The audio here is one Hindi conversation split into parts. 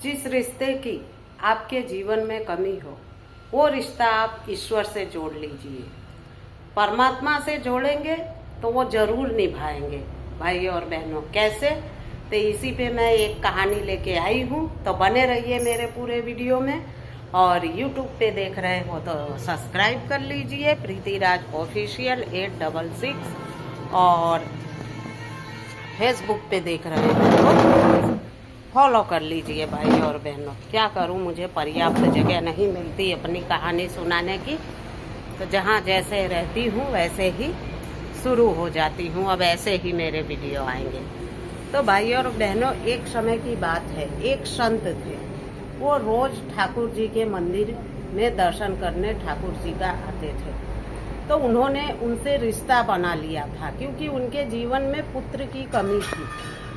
जिस रिश्ते की आपके जीवन में कमी हो वो रिश्ता आप ईश्वर से जोड़ लीजिए। परमात्मा से जोड़ेंगे तो वो जरूर निभाएंगे। भाई और बहनों, कैसे? तो इसी पे मैं एक कहानी लेके आई हूँ, तो बने रहिए मेरे पूरे वीडियो में। और यूट्यूब पे देख रहे हो तो सब्सक्राइब कर लीजिए, प्रीतिराज ऑफिशियल 866। और फेसबुक पे देख रहे हो तो फॉलो कर लीजिए। भाई और बहनों, क्या करूं, मुझे पर्याप्त जगह नहीं मिलती अपनी कहानी सुनाने की, तो जहां जैसे रहती हूं वैसे ही शुरू हो जाती हूं। अब ऐसे ही मेरे वीडियो आएंगे। तो भाई और बहनों, एक समय की बात है, एक संत थे। वो रोज ठाकुर जी के मंदिर में दर्शन करने ठाकुर जी का आते थे। तो उन्होंने उनसे रिश्ता बना लिया था, क्योंकि उनके जीवन में पुत्र की कमी थी।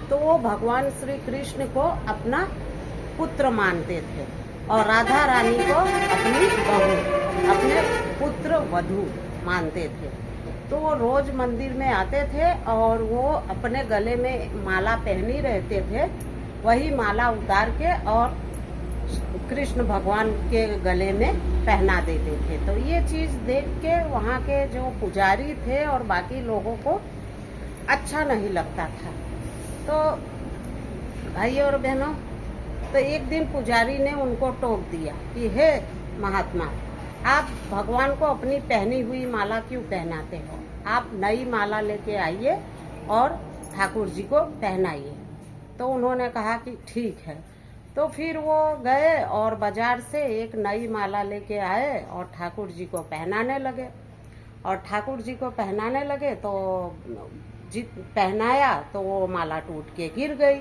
तो वो भगवान श्री कृष्ण को अपना पुत्र मानते थे और राधा रानी को अपनी बहू, अपने पुत्र वधू मानते थे। तो वो रोज मंदिर में आते थे और वो अपने गले में माला पहनी रहते थे। वही माला उतार के और कृष्ण भगवान के गले में पहना देते थे। तो ये चीज देख के वहाँ के जो पुजारी थे और बाकी लोगों को अच्छा नहीं लगता था। तो भाई और बहनों, तो एक दिन पुजारी ने उनको टोक दिया कि हे महात्मा, आप भगवान को अपनी पहनी हुई माला क्यों पहनाते हो? आप नई माला लेके आइए और ठाकुर जी को पहनाइए। तो उन्होंने कहा कि ठीक है। तो फिर वो गए और बाजार से एक नई माला लेके आए और ठाकुर जी को पहनाने लगे। और ठाकुर जी को पहनाने लगे तो पहनाया तो वो माला टूट के गिर गई।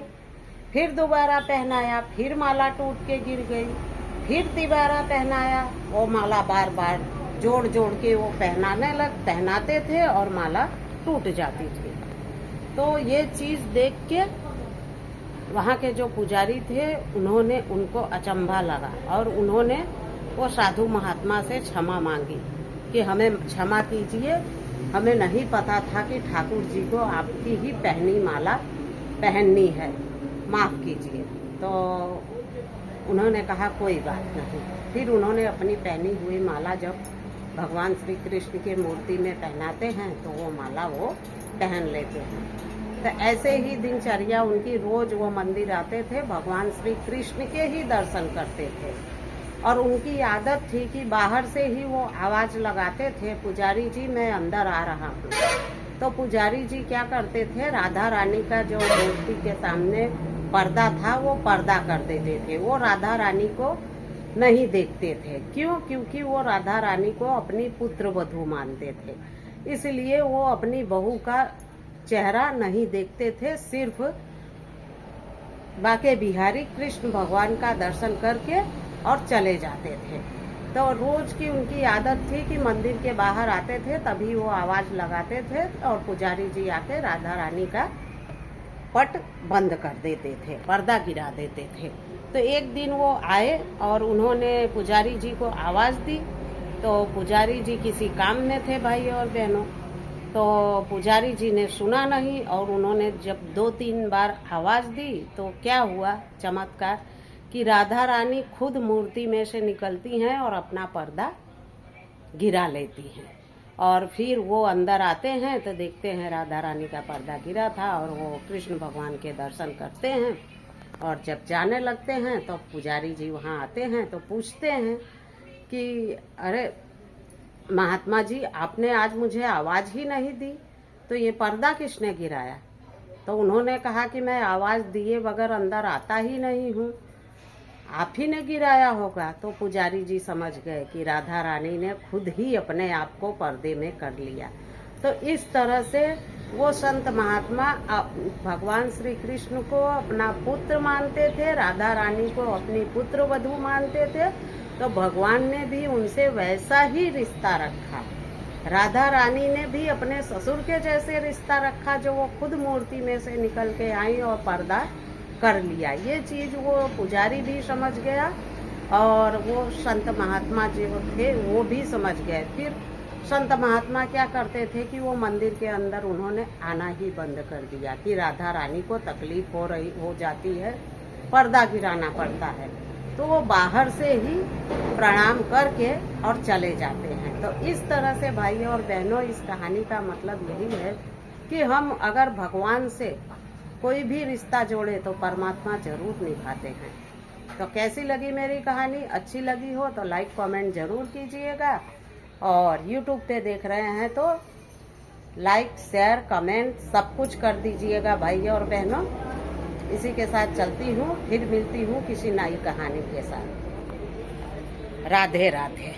फिर दोबारा पहनाया, फिर माला टूट के गिर गई। फिर दोबारा पहनाया, वो माला बार बार जोड़ जोड़ के वो पहनाते थे और माला टूट जाती थी। तो ये चीज देख के वहाँ के जो पुजारी थे उन्होंने उनको अचंभा लगा और उन्होंने वो साधु महात्मा से क्षमा मांगी कि हमें क्षमा कीजिए, हमें नहीं पता था कि ठाकुर जी को आपकी ही पहनी माला पहननी है, माफ कीजिए। तो उन्होंने कहा कोई बात नहीं। फिर उन्होंने अपनी पहनी हुई माला जब भगवान श्री कृष्ण के मूर्ति में पहनाते हैं तो वो माला वो पहन लेते हैं। तो ऐसे ही दिनचर्या उनकी, रोज वो मंदिर आते थे, भगवान श्री कृष्ण के ही दर्शन करते थे। और उनकी आदत थी कि बाहर से ही वो आवाज लगाते थे, पुजारी जी मैं अंदर आ रहा हूँ। तो पुजारी जी क्या करते थे, राधा रानी का जो मूर्ति के सामने पर्दा था वो पर्दा कर देते थे। वो राधा रानी को नहीं देखते थे। क्यों? क्योंकि वो राधा रानी को अपनी पुत्र वधू मानते थे, इसलिए वो अपनी बहू का चेहरा नहीं देखते थे। सिर्फ बाके बिहारी कृष्ण भगवान का दर्शन करके और चले जाते थे। तो रोज की उनकी आदत थी कि मंदिर के बाहर आते थे तभी वो आवाज लगाते थे और पुजारी जी आके राधा रानी का पट बंद कर देते थे, पर्दा गिरा देते थे। तो एक दिन वो आए और उन्होंने पुजारी जी को आवाज दी। तो पुजारी जी किसी काम में थे भाई और बहनों। तो पुजारी जी ने सुना नहीं और उन्होंने जब 2-3 बार आवाज दी तो क्या हुआ चमत्कार कि राधा रानी खुद मूर्ति में से निकलती हैं और अपना पर्दा गिरा लेती हैं। और फिर वो अंदर आते हैं तो देखते हैं राधा रानी का पर्दा गिरा था और वो कृष्ण भगवान के दर्शन करते हैं। और जब जाने लगते हैं तो पुजारी जी वहाँ आते हैं तो पूछते हैं कि अरे महात्मा जी, आपने आज मुझे आवाज ही नहीं दी, तो ये पर्दा किसने गिराया? तो उन्होंने कहा कि मैं आवाज दिए बगैर अंदर आता ही नहीं हूँ, आप ही ने गिराया होगा। तो पुजारी जी समझ गए कि राधा रानी ने खुद ही अपने आप को पर्दे में कर लिया। तो इस तरह से वो संत महात्मा भगवान श्री कृष्ण को अपना पुत्र मानते थे, राधा रानी को अपनी पुत्र वधू मानते थे। तो भगवान ने भी उनसे वैसा ही रिश्ता रखा। राधा रानी ने भी अपने ससुर के जैसे रिश्ता रखा, जो वो खुद मूर्ति में से निकल के आई और पर्दा कर लिया। ये चीज वो पुजारी भी समझ गया और वो संत महात्मा जो थे वो भी समझ गए। फिर संत महात्मा क्या करते थे कि वो मंदिर के अंदर उन्होंने आना ही बंद कर दिया कि राधा रानी को तकलीफ हो जाती है पर्दा गिराना पड़ता है, तो वो बाहर से ही प्रणाम करके और चले जाते हैं। तो इस तरह से भाइयों और बहनों, इस कहानी का मतलब यही है कि हम अगर भगवान से कोई भी रिश्ता जोड़े तो परमात्मा जरूर निभाते हैं। तो कैसी लगी मेरी कहानी? अच्छी लगी हो तो लाइक कमेंट जरूर कीजिएगा, और YouTube पे देख रहे हैं तो लाइक शेयर कमेंट सब कुछ कर दीजिएगा भाइयों और बहनों। इसी के साथ चलती हूँ, फिर मिलती हूँ किसी नई कहानी के साथ। राधे राधे।